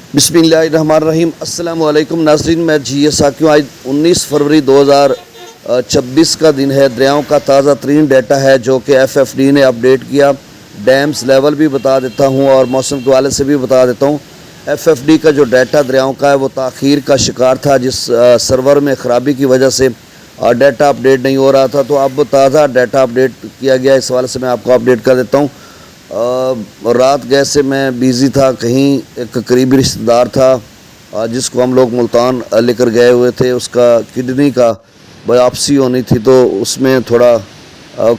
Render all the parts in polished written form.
बिस्मिल्लाहिर्रहमानिर्रहीम। अस्सलाम वालेकुम नाज़रीन, मैं जी साकियों। आज 19 फरवरी 2026 का दिन है। दरियाओं का ताज़ा तरीन डाटा है जो कि FFD ने अपडेट किया। डैम्स लेवल भी बता देता हूँ और मौसम के वाले से भी बता देता हूँ। FFD का जो डाटा दरियाओं का है वो ताख़ीर का शिकार था, जिस सर्वर में ख़राबी की वजह से डाटा अपडेट नहीं हो रहा था। तो अब ताज़ा डाटा अपडेट किया गया, इस वाले से मैं आपको अपडेट कर देता हूँ। रात गए से मैं बिज़ी था, कहीं एक करीबी रिश्तेदार था जिसको हम लोग मुल्तान लेकर गए हुए थे। उसका किडनी का बायोप्सी होनी थी, तो उसमें थोड़ा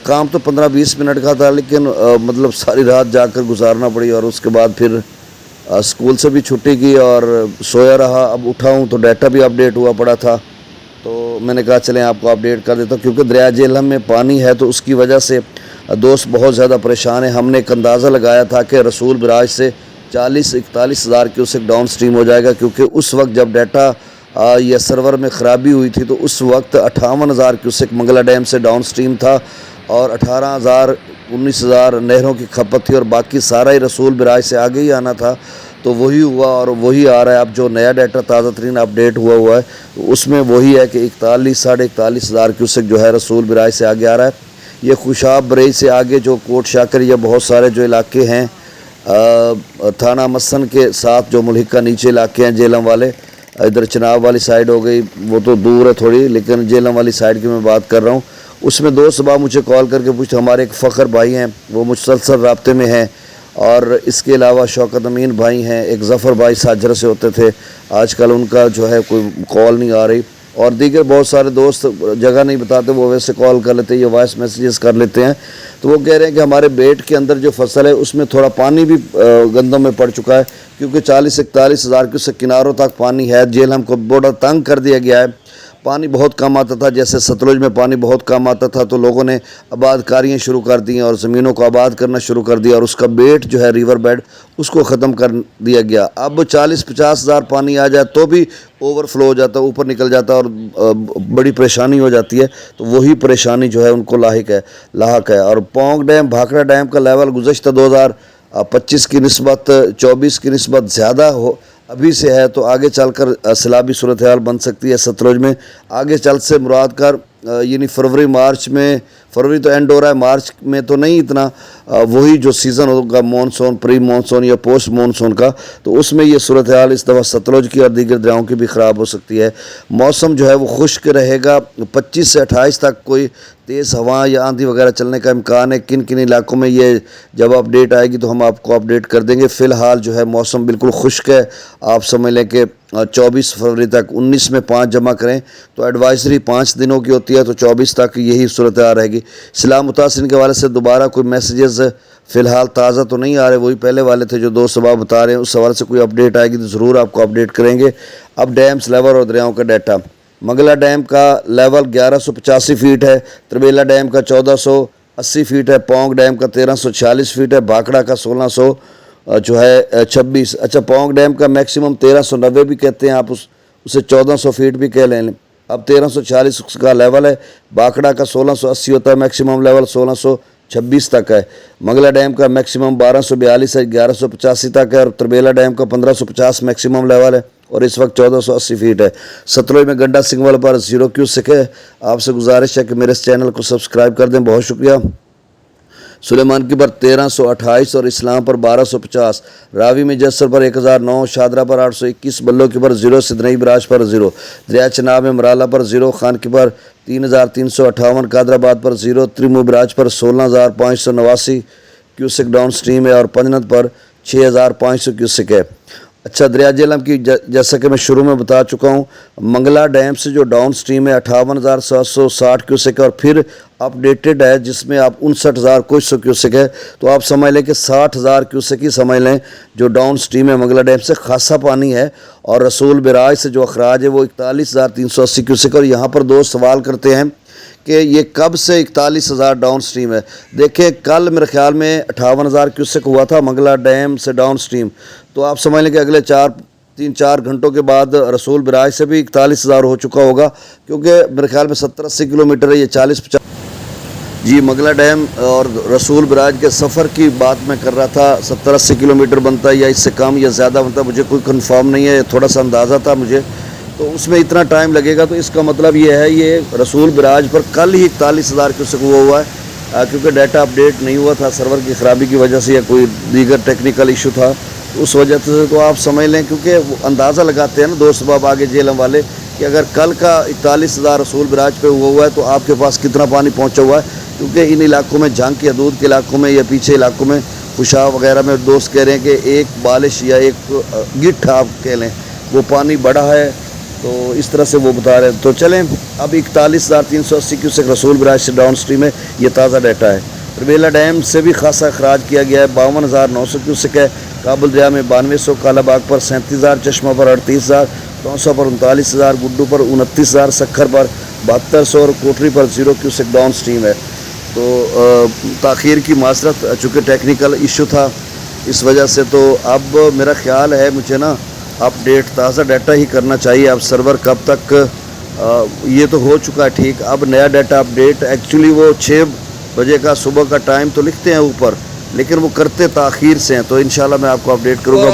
काम तो 15-20 मिनट का था, लेकिन मतलब सारी रात जाकर गुजारना पड़ी। और उसके बाद फिर स्कूल से भी छुट्टी की और सोया रहा। अब उठा हूँ तो डाटा भी अपडेट हुआ पड़ा था, तो मैंने कहा चलें आपको अपडेट कर देता हूँ। क्योंकि दरिया झेलम में पानी है, तो उसकी वजह से दोस्त बहुत ज़्यादा परेशान है। हमने एक अंदाज़ा लगाया था कि रसूल बराज से 40-41 हज़ार क्यूसेक डाउन स्ट्रीम हो जाएगा, क्योंकि उस वक्त जब डाटा या सर्वर में ख़राबी हुई थी तो उस वक्त 58,000 क्यूसेक मंगला डैम से डाउन स्ट्रीम था और 18,000-19,000 नहरों की खपत थी और बाकी सारा ही रसूल बराज से आगे ही आना था। तो वही हुआ और वही आ रहा है। अब जो नया डाटा ताज़ा तरीन अपडेट हुआ है उसमें वही है कि 41-41,500 क्यूसेक जो है रसूल बराज से आगे आ रहा है। ये खुशाब बरेई से आगे जो कोट शाकर या बहुत सारे जो इलाके हैं थाना मसन के साथ जो मुल्हिका नीचे इलाके हैं झेलम वाले, इधर चनाब वाली साइड हो गई, वो तो दूर है थोड़ी, लेकिन झेलम वाली साइड की मैं बात कर रहा हूँ। उसमें दो सुबह मुझे कॉल करके पूछते, हमारे एक फ़खर भाई हैं वो मुसलसल राब्ते में हैं, और इसके अलावा शौकत अमीन भाई हैं, एक ज़फ़र भाई साजरा से होते थे, आजकल उनका जो है कोई कॉल नहीं आ रही, और दीगर बहुत सारे दोस्त जगह नहीं बताते, वो वैसे कॉल कर लेते हैं या वॉइस मैसेजेस कर लेते हैं। तो वो कह रहे हैं कि हमारे बेट के अंदर जो फसल है उसमें थोड़ा पानी भी गंदम में पड़ चुका है, क्योंकि 40-41 हज़ार क्यूसेक किनारों तक पानी है। झेलम को बड़ा तंग कर दिया गया है, पानी बहुत कम आता था। जैसे सतलुज में पानी बहुत कम आता था तो लोगों ने आबादकारियाँ शुरू कर दी और ज़मीनों को आबाद करना शुरू कर दिया, और उसका बेट जो है रिवर बेड उसको ख़त्म कर दिया गया। अब 40-50 हज़ार पानी आ जाए तो भी ओवरफ्लो हो जाता है, ऊपर निकल जाता है और बड़ी परेशानी हो जाती है। तो वही परेशानी जो है उनको लाहक है। और पोंग डैम, भाखड़ा डैम का लेवल गुज़श्ता 2025 की निस्बत 24 की निस्बत ज़्यादा हो अभी से है, तो आगे चलकर सैलाबी सूरत हाल बन सकती है सतलुज में। आगे चल से मुराद कर यानी फरवरी मार्च में, फरवरी तो एंड हो रहा है, मार्च में तो नहीं इतना, वही जो सीज़न होगा मानसून, प्री मानसून या पोस्ट मानसून का, तो उसमें ये सूरत हाल इस दफ़ा सतलुज की और दीगर दरियाओं की भी ख़राब हो सकती है। मौसम जो है वो खुश्क रहेगा। 25 से 28 तक कोई तेज़ हवा या आंधी वगैरह चलने का इम्कान है। किन किन इलाकों में ये जब अपडेट आएगी तो हम आपको अपडेट कर देंगे। फ़िलहाल जो है मौसम बिल्कुल खुश्क है। आप समझ लें कि 24 फरवरी तक 19 में 5 जमा करें तो एडवाइजरी 5 दिनों की होती है, तो 24 तक यही सूरत आ रहेगी। सिला मुतासिन के वाले से दोबारा कोई मैसेजेस फ़िलहाल ताज़ा तो नहीं आ रहे, वही पहले वाले थे जो 2 सुबह बता रहे हैं। उस सवाल से कोई अपडेट आएगी तो ज़रूर आपको अपडेट करेंगे। अब डैम्स लेवल और दरियाओं का डाटा। मंगला डैम का लेवल 1185 फीट है, त्रिबेला डैम का 1480 फीट है, पोंग डैम का 1346 फीट है, भाखड़ा का 1600 जो है 26। अच्छा, पोंग डैम का मैक्सिमम 1390 भी कहते हैं आप, उसे 1400 फीट भी कह लें। अब 1346 का लेवल है। भाखड़ा का 1680 होता है मैक्सिमम लेवल, 1626 तक है। मंगला डैम का मैक्सिमम 1242 है, 1185 तक है, और त्रिबेला डैम का 1550 मैक्सिमम लेवल है और इस वक्त 1480 फीट है। सतलुज में गंडा सिंगवल पर 0 क्यूसेक है। आपसे गुजारिश है कि मेरे इस चैनल को सब्सक्राइब कर दें, बहुत शुक्रिया। सुलेमान की पर 1328 और इस्लाम पर 1250, रावी में जसर पर 1009, शादरा पर 821, बल्लो की पर 0, सिदनई बराज पर 0, दरिया चनाब में मराला पर 0, खान की पर 3358, कादराबाद पर 0, त्रिमू बराज पर 16,589 क्यूसेक डाउन स्ट्रीम है और पंजनत पर 6,500 क्यूसेक है। अच्छा, दरिया झेलम की जैसा कि मैं शुरू में बता चुका हूँ, मंगला डैम से जो डाउन स्ट्रीम है 58,760 क्यूसेक है, और फिर अपडेटेड है जिसमें आप 59,000 कुछ क्यूसेक है। तो आप समझ लें कि 60,000 क्यूसेक ही समझ लें जो डाउन स्ट्रीम है मंगला डैम से। खासा पानी है। और रसूल बराज से जो अखराज है वो 41,380 क्यूसेक। और यहाँ पर दोस्त सवाल करते हैं कि ये कब से 41,000 डाउन स्ट्रीम है। देखिए, कल मेरे ख्याल में 58,000 क्यूसेक हुआ था मंगला डैम से डाउन स्ट्रीम, तो आप समझ लें कि अगले 3-4 घंटों के बाद रसूल बराज से भी 41,000 हो चुका होगा, क्योंकि मेरे ख्याल में 70-80 किलोमीटर है, ये 40-50 جی منگلا ڈیم اور رسول براج کے سفر کی بات میں کر رہا تھا. 70-80 کلومیٹر بنتا ہے یا اس سے کم یا زیادہ بنتا ہے, مجھے کوئی کنفرم نہیں ہے, تھوڑا سا اندازہ تھا مجھے. تو اس میں اتنا ٹائم لگے گا, تو اس کا مطلب یہ ہے یہ رسول براج پر کل ہی 41,000 کیوسک ہوا ہے, کیونکہ ڈیٹا اپڈیٹ نہیں ہوا تھا سرور کی خرابی کی وجہ سے یا کوئی دیگر ٹیکنیکل ایشو تھا اس وجہ سے. تو آپ سمجھ لیں, کیونکہ وہ اندازہ لگاتے ہیں نا دوست صبح آگے جیلم والے کہ اگر کل کا 41,000 رسول براج پہ ہوا ہے تو آپ کے پاس کتنا پانی پہنچا ہوا ہے. کیونکہ ان علاقوں میں جھنگ کی حدود کے علاقوں میں یا پیچھے علاقوں میں خوشا وغیرہ میں دوست کہہ رہے ہیں کہ ایک بالش یا ایک گٹھ آپ کہہ لیں وہ پانی بڑا ہے. تو اس طرح سے وہ بتا رہے ہیں. تو چلیں اب 41,380 کیوسک رسول براج سے ڈاؤن سٹریم ہے, یہ تازہ ڈیٹا ہے. رویلا ڈیم سے بھی خاصا اخراج کیا گیا ہے, 52,900 کیوسک ہے. کابل دریا میں 9200, کالا باغ پر 37,000, چشمہ پر 38,000, تونسا پر 39,000, گڈو پر 29,000, سکھر پر 7200 اور کوٹری پر 0 کیوسک ڈاؤن سٹریم ہے. تو تاخیر کی معذرت, چونکہ ٹیکنیکل ایشو تھا اس وجہ سے. تو اب میرا خیال ہے مجھے نا اپ ڈیٹ تازہ ڈیٹا ہی کرنا چاہیے. اب سرور کب تک, یہ تو ہو چکا ہے ٹھیک, اب نیا ڈیٹا اپڈیٹ ایکچولی وہ 6 بجے کا صبح کا ٹائم تو لکھتے ہیں اوپر, لیکن وہ کرتے تاخیر سے ہیں. تو انشاءاللہ میں آپ کو اپڈیٹ کروں گا.